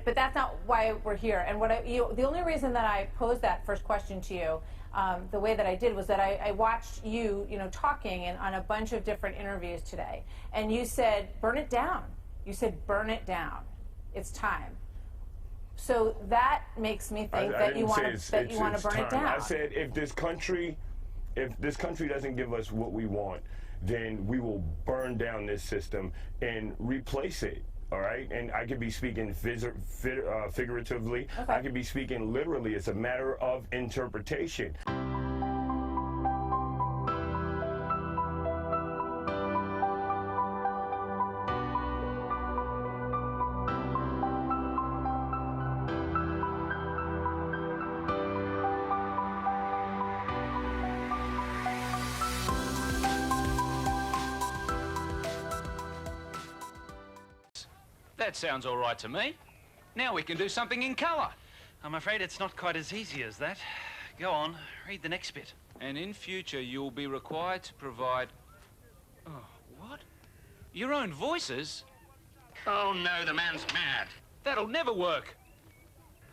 but that's not why we're here. And the only reason that I posed that first question to you, the way that I did, was that I watched you, talking on a bunch of different interviews today, and you said, burn it down. You said, burn it down. It's time. So that makes me think that you want to burn it down. I said, if this country doesn't give us what we want, then we will burn down this system and replace it. All right, and I could be speaking figuratively. Okay. I could be speaking literally. It's a matter of interpretation. That sounds all right to me. Now we can do something in colour. I'm afraid it's not quite as easy as that. Go on, read the next bit. And in future, you'll be required to provide... Oh, what? Your own voices? Oh, no, the man's mad. That'll never work.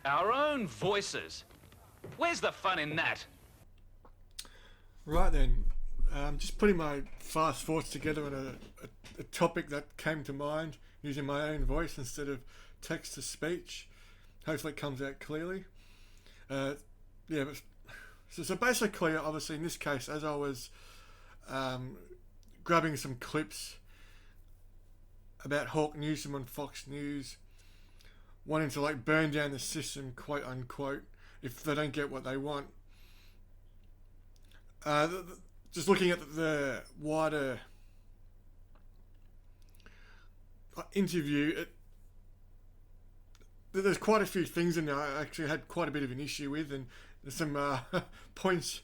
Our own voices. Where's the fun in that? Right then, just putting my fast thoughts together on a topic that came to mind, using my own voice instead of text-to-speech. Hopefully it comes out clearly. So basically, obviously, in this case, as I was grabbing some clips about Hawk Newsome on Fox News, wanting to burn down the system, quote unquote, if they don't get what they want. Just looking at the wider interview, there's quite a few things in there I actually had quite a bit of an issue with, and there's some points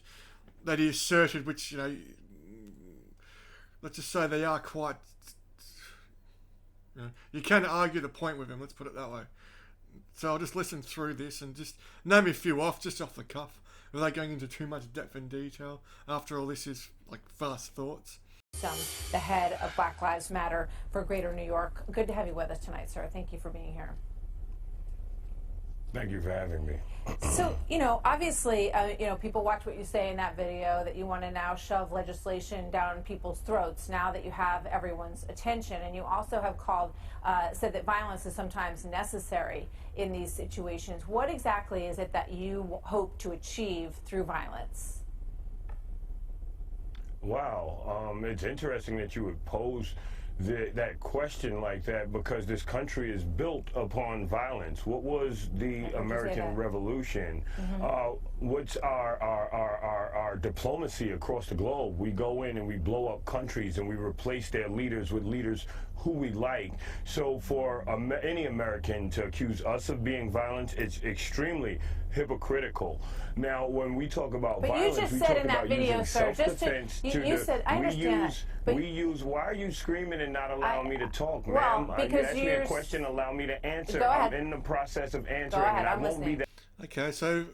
that he asserted which, let's just say they are quite, you can argue the point with him, let's put it that way. So I'll just listen through this and just name a few off, just off the cuff, without going into too much depth and detail. After all, this is fast thoughts. The head of Black Lives Matter for Greater New York. Good to have you with us tonight, sir. Thank you for being here. Thank you for having me. So, obviously, people watch what you say in that video, that you want to now shove legislation down people's throats now that you have everyone's attention. And you also have said that violence is sometimes necessary in these situations. What exactly is it that you hope to achieve through violence? Wow, it's interesting that you would pose that question like that, because this country is built upon violence. What was the American Revolution? Mm-hmm. What's our diplomacy across the globe? We go in and we blow up countries and we replace their leaders with leaders who we like. So for any American to accuse us of being violent, it's extremely hypocritical. Now, when we talk about violence, we talk about using self-defense. Why are you screaming and not allowing me to talk, ma'am? You asked me a question, allow me to answer. I'm in the process of answering, and I won't be that. Okay, so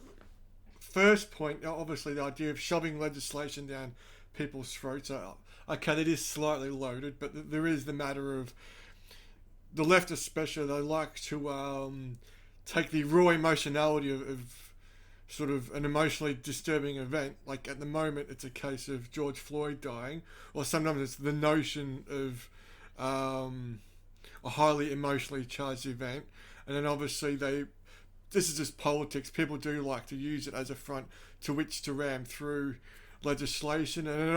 first point, obviously the idea of shoving legislation down people's throats. Okay, that is slightly loaded, but there is the matter of the left especially, they like to take the raw emotionality of sort of an emotionally disturbing event. Like at the moment, it's a case of George Floyd dying, or sometimes it's the notion of a highly emotionally charged event. And then obviously this is just politics. People do like to use it as a front to which to ram through legislation. And then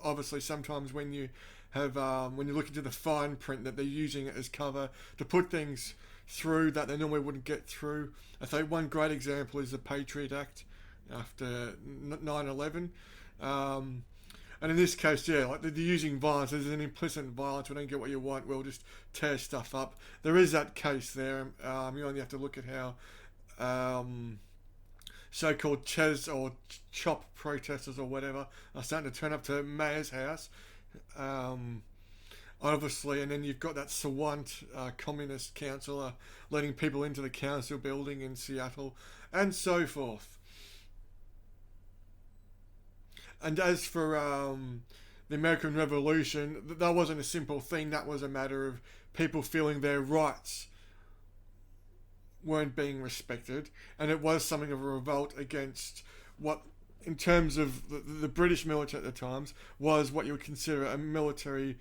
obviously sometimes when you have when you look into the fine print, that they're using it as cover to put things through that they normally wouldn't get through. I think one great example is the Patriot Act after 9/11. And in this case, they're using violence. There's an implicit violence. We don't get what you want, we'll just tear stuff up. There is that case there. You only have to look at how so-called Ches or CHOP protesters or whatever are starting to turn up to Mayor's house. Obviously, and then you've got that Sawant communist councillor letting people into the council building in Seattle, and so forth. And as for the American Revolution, that wasn't a simple thing. That was a matter of people feeling their rights weren't being respected, and it was something of a revolt against what, in terms of the British military at the times, was what you would consider a military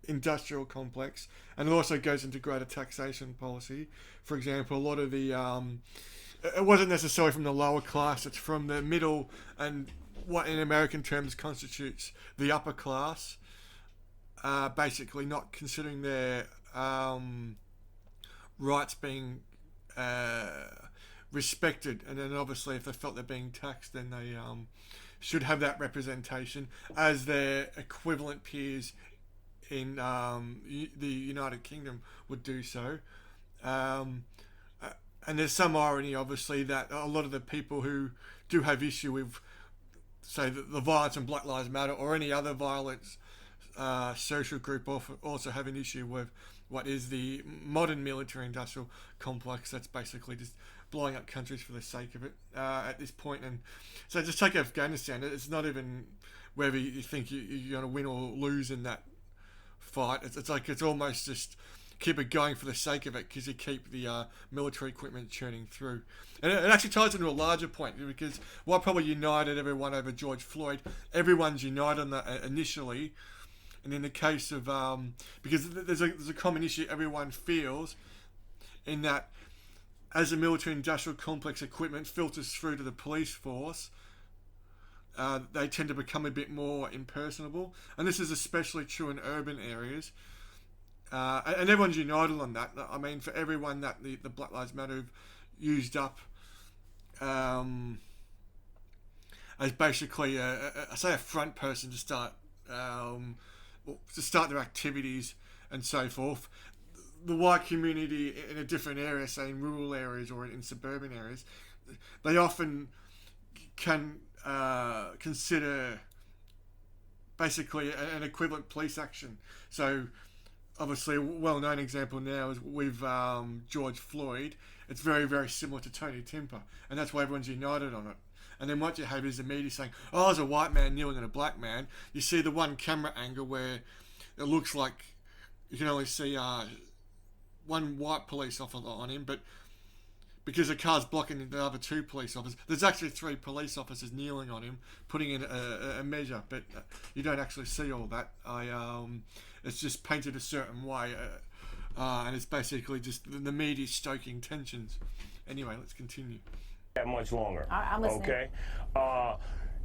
industrial complex, and it also goes into greater taxation policy. For example, a lot of the it wasn't necessarily from the lower class, it's from the middle and what in American terms constitutes the upper class, basically not considering their rights being respected, and then obviously if they felt they're being taxed, then they should have that representation as their equivalent peers in the United Kingdom would do so. And there's some irony, obviously, that a lot of the people who do have issue with, say, the violence in Black Lives Matter or any other violence social group also have an issue with what is the modern military-industrial complex that's basically just blowing up countries for the sake of it at this point. And so just take Afghanistan. It's not even whether you think you're going to win or lose in that fight. It's like it's almost just keep it going for the sake of it because you keep the military equipment churning through. And it actually ties into a larger point, because what probably united everyone over George Floyd, everyone's united on that initially. And in the case of, because there's a common issue everyone feels in that as the military industrial complex equipment filters through to the police force, they tend to become a bit more impersonable. And this is especially true in urban areas. And everyone's united on that. I mean, for everyone that the Black Lives Matter have used up as basically a front person to start their activities and so forth. The white community in a different area, say in rural areas or in suburban areas, they often can consider basically an equivalent police action. So obviously a well-known example now is with George Floyd. It's very, very similar to Tony Timper, and that's why everyone's united on it. And then what you have is the media saying, oh, there's a white man kneeling on a black man. You see the one camera angle where it looks like you can only see one white police officer on him, but because the car's blocking the other two police officers, there's actually 3 police officers kneeling on him, putting in a measure, but you don't actually see all that. It's just painted a certain way, and it's basically just the media stoking tensions. Anyway, let's continue. That much longer. I'm listening. Okay.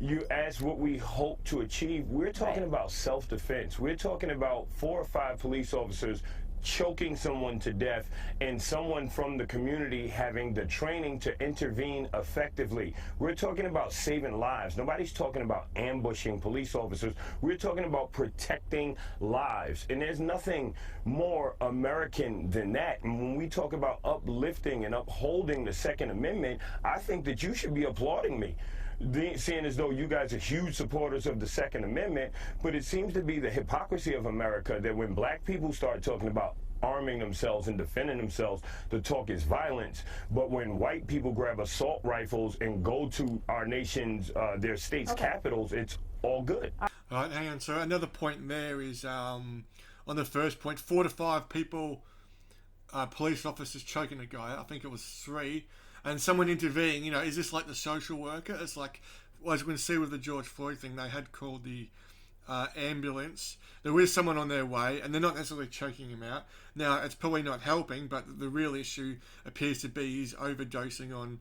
You asked what we hope to achieve. We're talking about self-defense. We're talking about 4 or 5 police officers choking someone to death and someone from the community having the training to intervene effectively. We're talking about saving lives. Nobody's talking about ambushing police officers. We're talking about protecting lives. And there's nothing more American than that. And when we talk about uplifting and upholding the Second Amendment, I think that you should be applauding me. Seeing as though you guys are huge supporters of the Second Amendment, but it seems to be the hypocrisy of America that when black people start talking about arming themselves and defending themselves, the talk is violence. But when white people grab assault rifles and go to our nation's, their state's capitals, it's all good. All right, hang on. So another point there is on the first point, 4 to 5 people, police officers choking a guy. I think it was 3. And someone intervening, is this like the social worker? It's like, well, as we can see with the George Floyd thing, they had called the ambulance. There is someone on their way, and they're not necessarily choking him out. Now, it's probably not helping, but the real issue appears to be he's overdosing on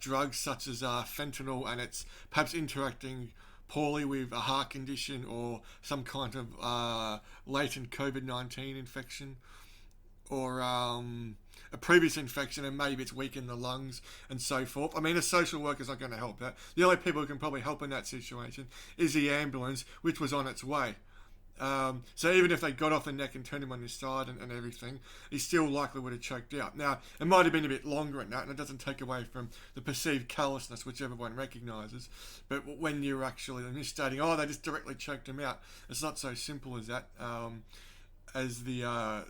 drugs such as fentanyl, and it's perhaps interacting poorly with a heart condition or some kind of latent COVID-19 infection, or a previous infection, and maybe it's weakened the lungs and so forth. I mean, a social worker's not going to help that. The only people who can probably help in that situation is the ambulance, which was on its way. So even if they got off the neck and turned him on his side and everything, he still likely would have choked out. Now, it might have been a bit longer than that, and it doesn't take away from the perceived callousness, which everyone recognises. But when you're actually misstating, oh, they just directly choked him out, it's not so simple as that. As the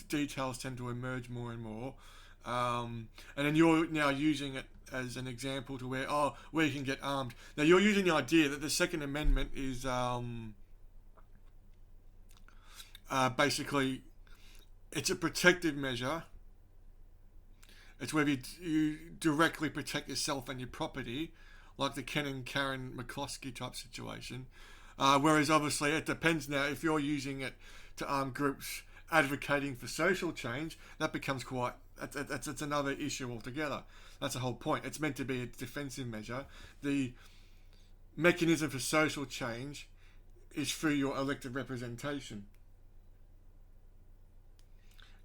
details tend to emerge more and more, and then you're now using it as an example to where you can get armed. Now you're using the idea that the Second Amendment is basically it's a protective measure It's whether you directly protect yourself and your property, like the Ken and Karen McCloskey type situation. Whereas obviously it depends now. If you're using it to arm groups advocating for social change, that becomes quite... That's another issue altogether. That's the whole point. It's meant to be a defensive measure. The mechanism for social change is through your elected representation.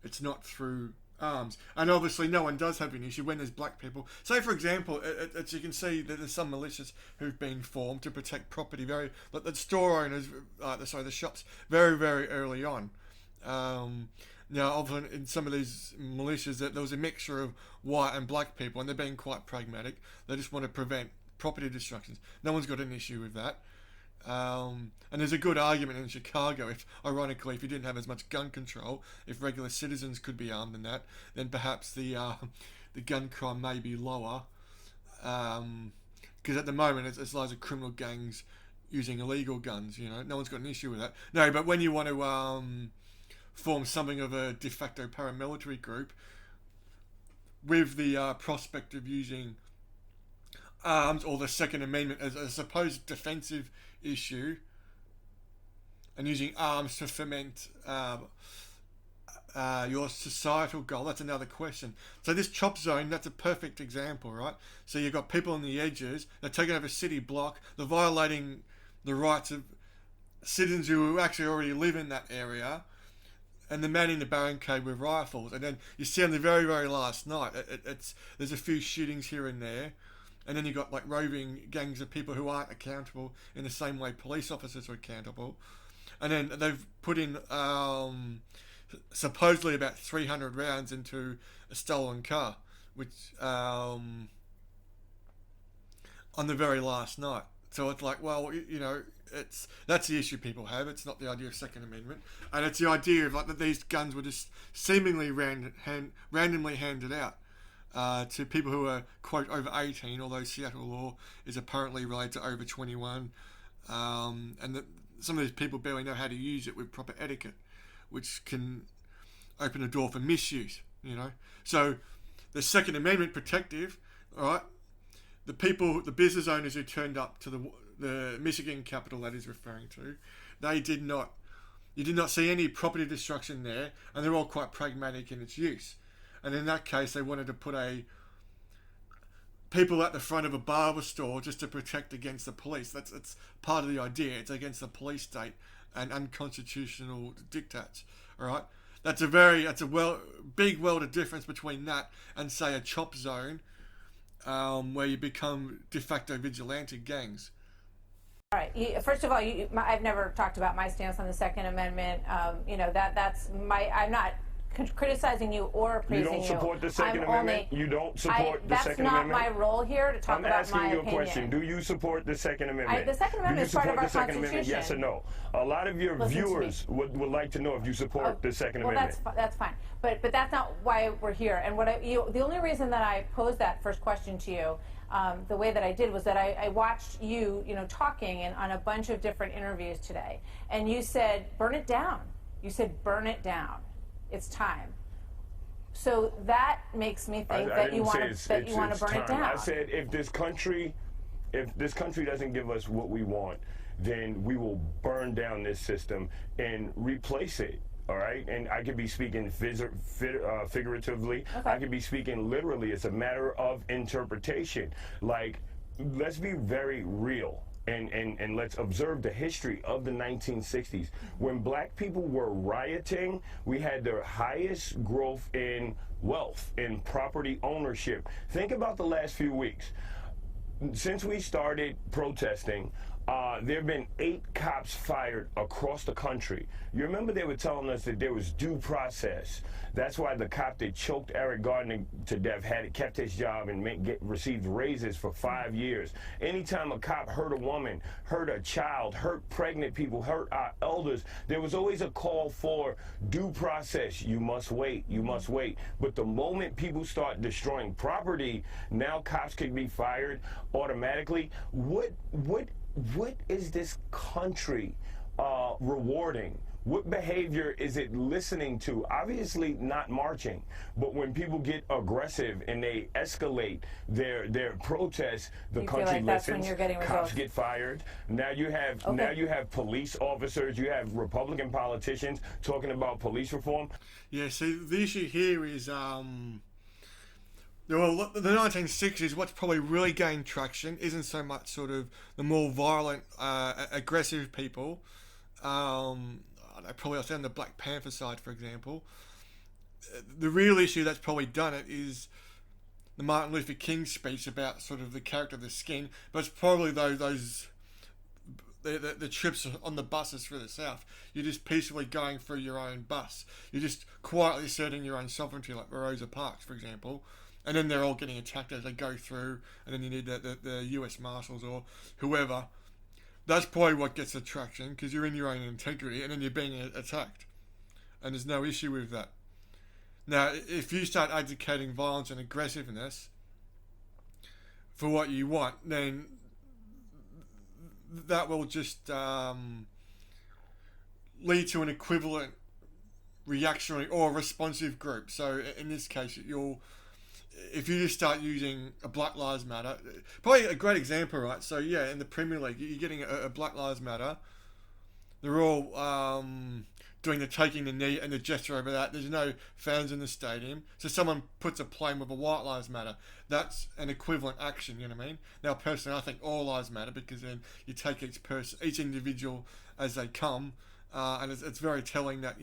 It's not through arms. And obviously no one does have an issue when there's black people. Say, for example, as you can see, that there's some militias who've been formed to protect property, but the store owners, the shops, very, very early on. Now, often in some of these militias, there was a mixture of white and black people, and they're being quite pragmatic. They just want to prevent property destructions. No one's got an issue with that. And there's a good argument in Chicago, ironically, if you didn't have as much gun control, if regular citizens could be armed in that, then perhaps the gun crime may be lower. Because at the moment, it's loads of criminal gangs using illegal guns, no one's got an issue with that. No, but when you want to form something of a de facto paramilitary group with the prospect of using arms or the Second Amendment as a supposed defensive issue and using arms to foment your societal goal, that's another question. So this chop zone, that's a perfect example, right? So you've got people on the edges, they're taking over a city block, they're violating the rights of citizens who actually already live in that area, and they're manning the barricade with rifles. And then you see on the very, very last night, there's a few shootings here and there. And then you've got like roving gangs of people who aren't accountable in the same way police officers are accountable. And then they've put in supposedly about 300 rounds into a stolen car, which on the very last night. So it's like, well, that's the issue people have. It's not the idea of Second Amendment, and it's the idea of like that these guns were just seemingly randomly handed out to people who are, quote, over 18, although Seattle law is apparently related to over 21, and that some of these people barely know how to use it with proper etiquette, which can open a door for misuse. So the Second Amendment protective, all right. The business owners who turned up to the Michigan Capitol that he's referring to, you did not see any property destruction there, and they're all quite pragmatic in its use. And in that case, they wanted to put people at the front of a barber store just to protect against the police. That's part of the idea. It's against the police state and unconstitutional diktats. All right, that's a big world of difference between that and say a chop zone. Where you become de facto vigilante gangs. All right. First of all, I've never talked about my stance on the Second Amendment. That's my. I'm not criticizing you or praising you. You don't support the Second Amendment? You don't support the Second Amendment? That's not my role here to talk about my opinion. I'm asking you a question. Do you support the Second Amendment? The Second Amendment is part of our Constitution. Do you support the Second Amendment, yes or no? A lot of your viewers would like to know if you support the Second Amendment. Well, that's fine. But that's not why we're here. And the only reason that I posed that first question to you, the way that I did, was that I watched you, talking on a bunch of different interviews today, and you said, burn it down. You said, burn it down. It's time. So that makes me think that you want to burn it down. I said if this country doesn't give us what we want, then we will burn down this system and replace it. All right, and I could be speaking figuratively. Okay. I could be speaking literally. It's a matter of interpretation. Like, let's be very real. And let's observe the history of the 1960s. When black people were rioting, we had the highest growth in wealth, in property ownership. Think about the last few weeks. Since we started protesting, there have been 8 cops fired across the country. You remember they were telling us that there was due process. That's why the cop that choked Eric Gardner to death kept his job and received raises for 5 years. Anytime a cop hurt a woman, hurt a child, hurt pregnant people, hurt our elders, there was always a call for due process. You must wait. You must wait. But the moment people start destroying property, now cops can be fired automatically. What is this country rewarding? What behavior is it listening to? Obviously not marching, but when people get aggressive and they escalate their protests, the You feel country like that's when listens, you're getting cops results. get fired. Now you have police officers, you have Republican politicians talking about police reform. Yeah, see, the issue here is, well, the 1960s, what's probably really gained traction isn't so much sort of the more violent, aggressive people. Probably I'll say on the Black Panther side, for example. The real issue that's probably done it is the Martin Luther King speech about sort of the character of the skin, but it's probably those the trips on the buses through the South. You're just peacefully going through your own bus. You're just quietly asserting your own sovereignty, like Rosa Parks, for example. And then they're all getting attacked as they go through, and then you need the US Marshals or whoever. That's probably what gets attraction, because you're in your own integrity, and then you're being attacked. And there's no issue with that. Now, if you start advocating violence and aggressiveness for what you want, then that will just lead to an equivalent reactionary or responsive group. So in this case, if you just start using a Black Lives Matter, probably a great example, right? So yeah, in the Premier League, you're getting a Black Lives Matter. They're all doing taking the knee and the gesture over that. There's no fans in the stadium. So someone puts a plane with a White Lives Matter. That's an equivalent action, you know what I mean? Now, personally, I think all lives matter, because then you take each individual as they come. And it's very telling that,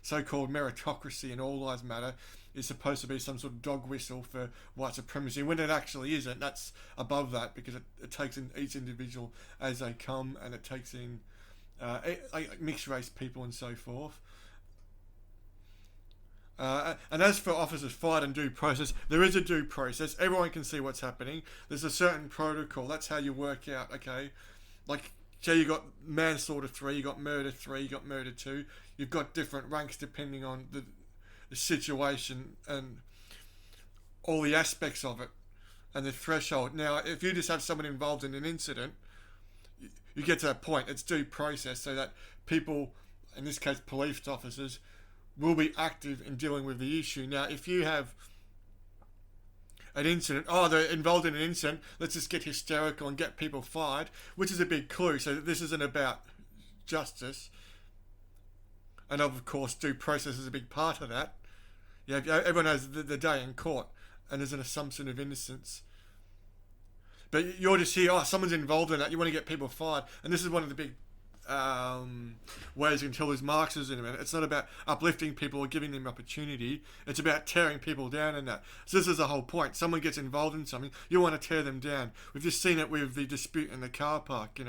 so-called meritocracy and all lives matter is supposed to be some sort of dog whistle for white supremacy, when it actually isn't. That's above that, because it takes in each individual as they come, and it takes in mixed race people and so forth. And as for officers fired and due process, there is a due process. Everyone can see what's happening. There's a certain protocol. That's how you work out, okay? Like, so you got manslaughter 3, you got murder 3, you got murder 2. You've got different ranks depending on the situation and all the aspects of it and the threshold. Now, if you just have someone involved in an incident, you get to that point. It's due process, so that people, in this case police officers, will be active in dealing with the issue. Now, if you have an incident, they're involved in an incident, let's just get hysterical and get people fired, which is a big clue. So this isn't about justice. And of course, due process is a big part of that. Yeah, everyone knows the day in court, and there's an assumption of innocence. But you're just here, someone's involved in that, you want to get people fired. And this is one of the big ways you can tell there's Marxism in it. It's not about uplifting people or giving them opportunity. It's about tearing people down in that. So this is the whole point. Someone gets involved in something, you want to tear them down. We've just seen it with the dispute in the car park,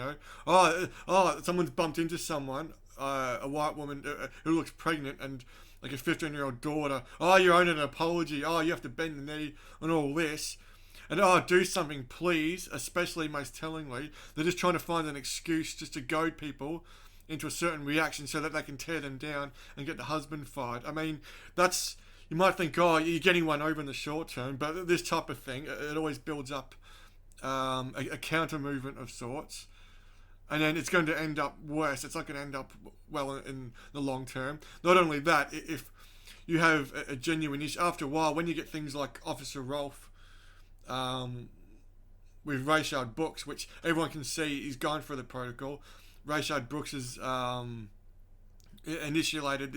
someone's bumped into someone, a white woman who looks pregnant, and like a 15-year-old daughter, you owe an apology, you have to bend the knee and all this. And do something, please, especially most tellingly. They're just trying to find an excuse just to goad people into a certain reaction so that they can tear them down and get the husband fired. I mean, you might think, you're getting one over in the short term, but this type of thing, it always builds up a counter movement of sorts. And then it's going to end up worse. It's not going to end up well in the long term. Not only that, if you have a genuine issue, after a while, when you get things like Officer Rolfe, with Rayshard Brooks, which everyone can see he's going through the protocol. Rayshard Brooks has initiated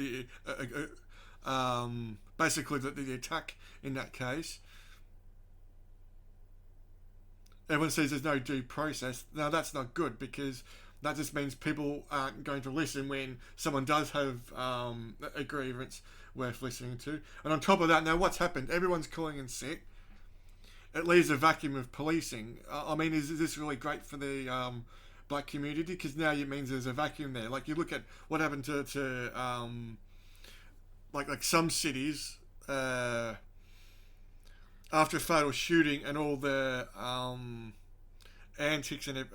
basically the attack in that case. Everyone says there's no due process. Now that's not good, because that just means people aren't going to listen when someone does have a grievance worth listening to. And on top of that, now what's happened? Everyone's calling in sick. It leaves a vacuum of policing. I mean, is this really great for the black community? Because now it means there's a vacuum there. Like, you look at what happened to like some cities after a fatal shooting and all the antics and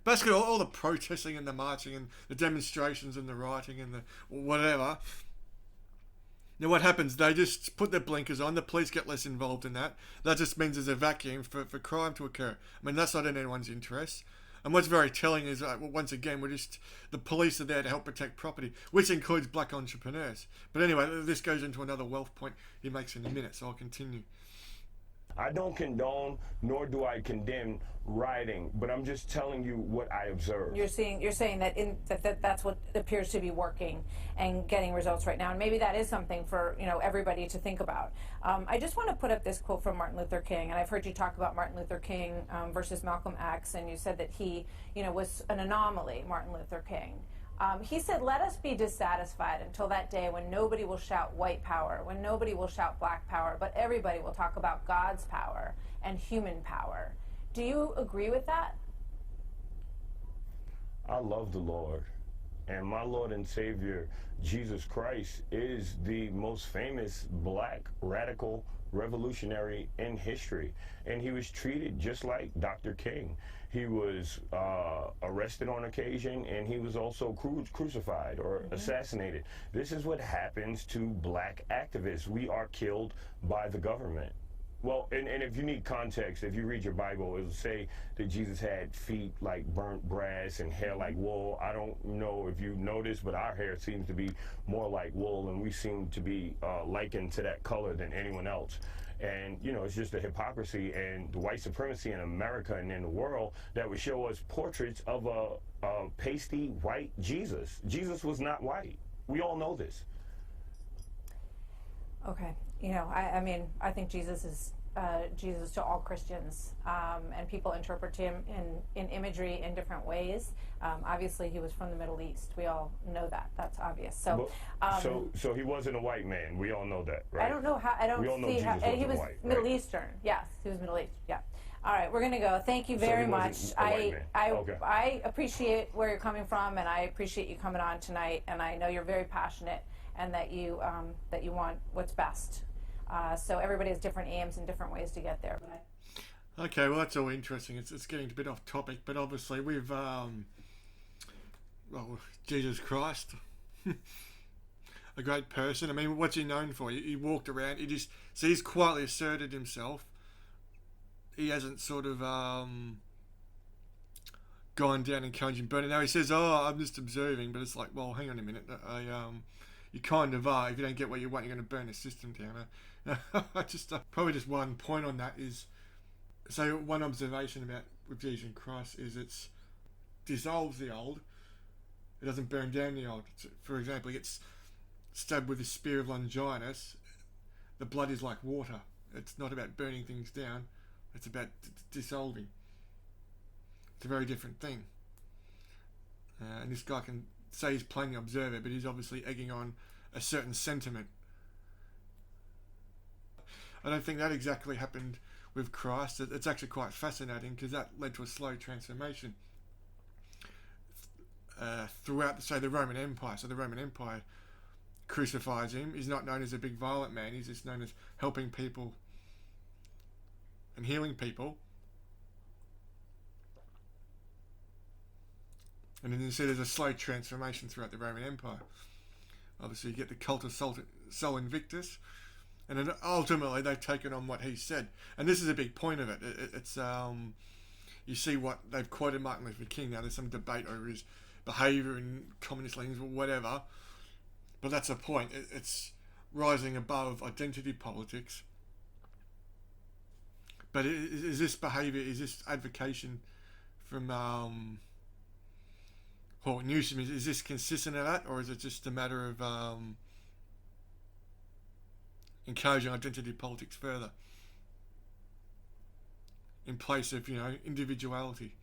basically all the protesting and the marching and the demonstrations and the rioting and the whatever. Now what happens, they just put their blinkers on, the police get less involved in that. That just means there's a vacuum for crime to occur. I mean, that's not in anyone's interest. And what's very telling is, once again, the police are there to help protect property, which includes black entrepreneurs. But anyway, this goes into another wealth point he makes in a minute, so I'll continue. I don't condone nor do I condemn rioting, but I'm just telling you what I observed. You're saying that that's what appears to be working and getting results right now, and maybe that is something for everybody to think about. I just want to put up this quote from Martin Luther King, and I've heard you talk about Martin Luther King versus Malcolm X, and you said that he was an anomaly, Martin Luther King. He said, "Let us be dissatisfied until that day when nobody will shout white power, when nobody will shout black power, but everybody will talk about God's power and human power." Do you agree with that? I love the Lord, and my Lord and Savior, Jesus Christ, is the most famous black radical revolutionary in history, and he was treated just like Dr. King. He was arrested on occasion, and he was also crucified or assassinated. This is what happens to black activists. We are killed by the government. Well, and if you need context, if you read your Bible, it will say that Jesus had feet like burnt brass and hair like wool. I don't know if you noticed, but our hair seems to be more like wool, and we seem to be likened to that color than anyone else. And, it's just the hypocrisy and the white supremacy in America and in the world that would show us portraits of a pasty white Jesus. Jesus was not white. We all know this. Okay. I think Jesus is Jesus to all Christians, and people interpret him in imagery in different ways. Obviously, he was from the Middle East. We all know that. That's obvious. So he wasn't a white man. We all know that, right? I don't know how. I don't we all know see Jesus how. wasn't He was white, Middle right? Eastern. Yes, he was Middle East. Yeah. All right, we're gonna go. Thank you very he much. wasn't a white man. Okay. I appreciate where you're coming from, and I appreciate you coming on tonight. And I know you're very passionate, and that you want what's best. So everybody has different aims and different ways to get there. Okay, well, that's all interesting. It's getting a bit off topic, but obviously we've Jesus Christ, a great person. I mean, what's he known for? He walked around. He's quietly asserted himself. He hasn't sort of gone down encouraging burning. Now he says, "Oh, I'm just observing," but it's like, well, hang on a minute. You kind of are. If you don't get what you want, you're going to burn the system down. Probably just one point on that is, so one observation about with Jesus Christ is it dissolves the old. It doesn't burn down the old. For example, he gets stabbed with a spear of Longinus. The blood is like water. It's not about burning things down. It's about dissolving. It's a very different thing. And this guy can say he's playing the observer, but he's obviously egging on a certain sentiment. I don't think that exactly happened with Christ. It's actually quite fascinating because that led to a slow transformation throughout, say, the Roman Empire. So the Roman Empire crucifies him. He's not known as a big violent man. He's just known as helping people and healing people. And then you see there's a slow transformation throughout the Roman Empire. Obviously, you get the cult of Sol Invictus, and then ultimately they've taken on what he said. And this is a big point of it. It's you see what they've quoted Martin Luther King. Now there's some debate over his behaviour in communist leanings or whatever, but that's the point. It's rising above identity politics. But is this behaviour, is this advocation from Newsome, is this consistent in that, or is it just a matter of encouraging identity politics further in place of individuality?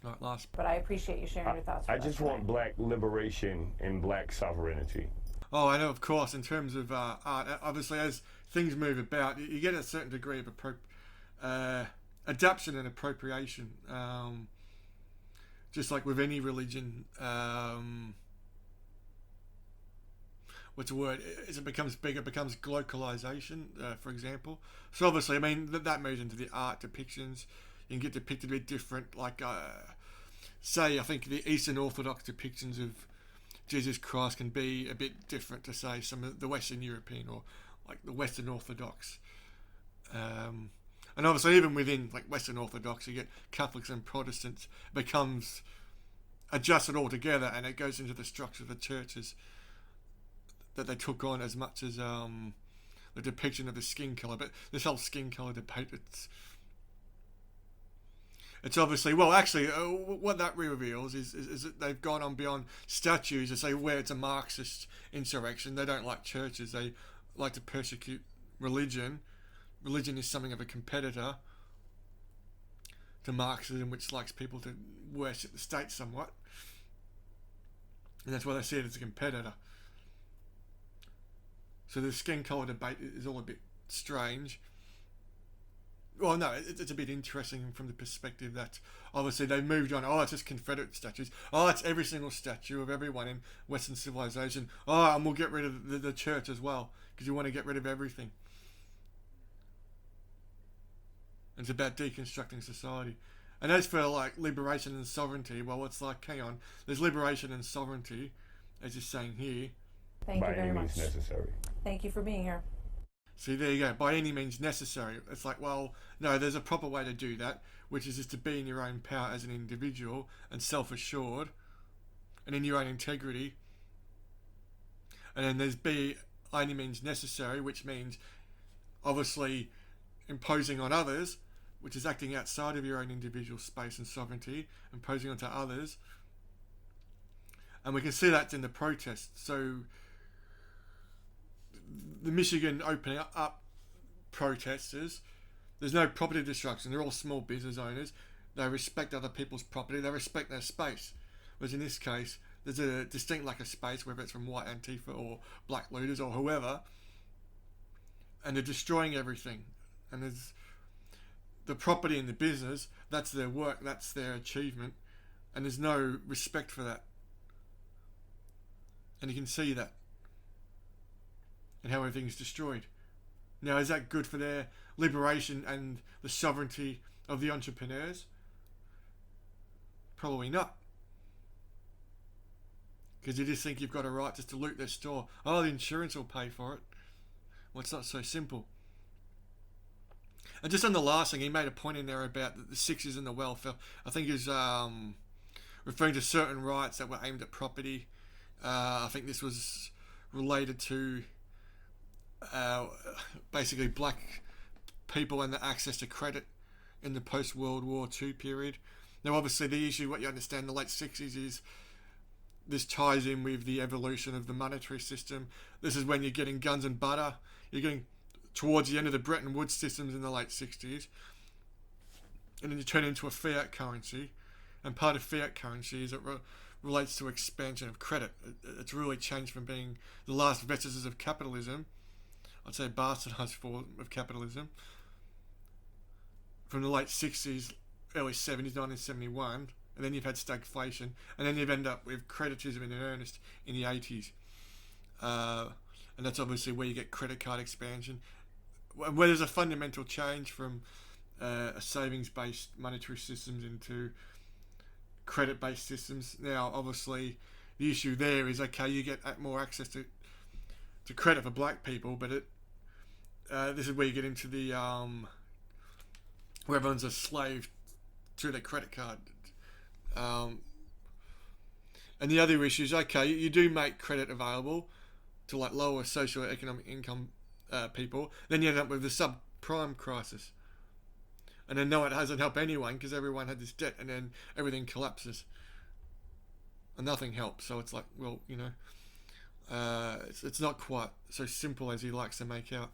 Right, last. But I appreciate you sharing your thoughts. I just want black liberation and black sovereignty. Oh, I know, of course. In terms of art, obviously, as things move about, you get a certain degree of adaptation and appropriation. Just like with any religion, what's the word? As it becomes bigger, it becomes globalization, for example. So obviously, I mean, that moves into the art depictions. You can get depicted a bit different. Like, say, I think the Eastern Orthodox depictions of Jesus Christ can be a bit different to, say, some of the Western European or like the Western Orthodox. And obviously, even within like Western Orthodox, you get Catholics and Protestants, it becomes adjusted all together, and it goes into the structure of the churches that they took on as much as the depiction of the skin colour. But this whole skin colour debate, it's obviously, well, actually, what that reveals is that they've gone on beyond statues to say where it's a Marxist insurrection. They don't like churches. They like to persecute religion. Religion is something of a competitor to Marxism, which likes people to worship the state somewhat. And that's why they see it as a competitor. So the skin colour debate is all a bit strange. Well, no, it's a bit interesting from the perspective that obviously they moved on. Oh, it's just Confederate statues. Oh, it's every single statue of everyone in Western civilization. Oh, and we'll get rid of the church as well, because you want to get rid of everything. It's about deconstructing society. And as for like liberation and sovereignty, well, it's like, hang on, there's liberation and sovereignty, as you're saying here. Thank you very much. By any means necessary. Thank you for being here. See, there you go. By any means necessary. It's like, well, no, there's a proper way to do that, which is just to be in your own power as an individual and self-assured and in your own integrity. And then there's by any means necessary, which means obviously imposing on others, which is acting outside of your own individual space and sovereignty, imposing onto others. And we can see that in the protests. So the Michigan opening up protesters, there's no property destruction. They're all small business owners. They respect other people's property. They respect their space. Whereas in this case, there's a distinct lack of space, whether it's from white Antifa or black looters or whoever. And they're destroying everything. And there's the property and the business, that's their work, that's their achievement. And there's no respect for that. And you can see that. And how everything's destroyed. Now, is that good for their liberation and the sovereignty of the entrepreneurs? Probably not. Because you just think you've got a right just to loot their store. Oh, the insurance will pay for it. Well, it's not so simple. And just on the last thing, he made a point in there about the Sixers and the welfare. I think he was referring to certain rights that were aimed at property. I think this was related to basically black people and the access to credit in the post-World War II period. Now, obviously, the issue, what you understand in the late 60s is this ties in with the evolution of the monetary system. This is when you're getting guns and butter. You're getting towards the end of the Bretton Woods systems in the late 60s. And then you turn into a fiat currency. And part of fiat currency is it relates to expansion of credit. It's really changed from being the last vestiges of capitalism, I'd say a bastardized form of capitalism, from the late 60s, early 70s, 1971, and then you've had stagflation, and then you've ended up with creditism in earnest in the 80s. And that's obviously where you get credit card expansion, where there's a fundamental change from a savings-based monetary systems into credit-based systems. Now, obviously, the issue there is, okay, you get more access to credit for black people, but this is where you get into the where everyone's a slave to their credit card. And the other issue is, okay, you do make credit available to like lower socio-economic income people, then you end up with the subprime crisis. And then no, it hasn't helped anyone because everyone had this debt, and then everything collapses. And nothing helps. So it's like, well, you know, it's not quite so simple as he likes to make out.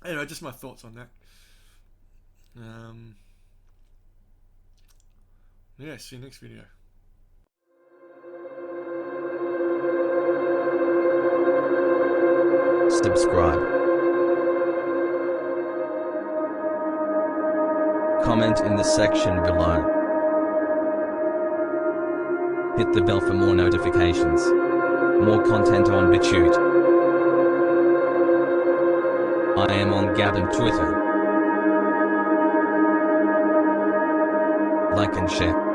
Anyway, just my thoughts on that. Yeah, see you next video. Subscribe. Comment in the section below. Hit the bell for more notifications. More content on BitChute. I am on Gab and Twitter. Like and share.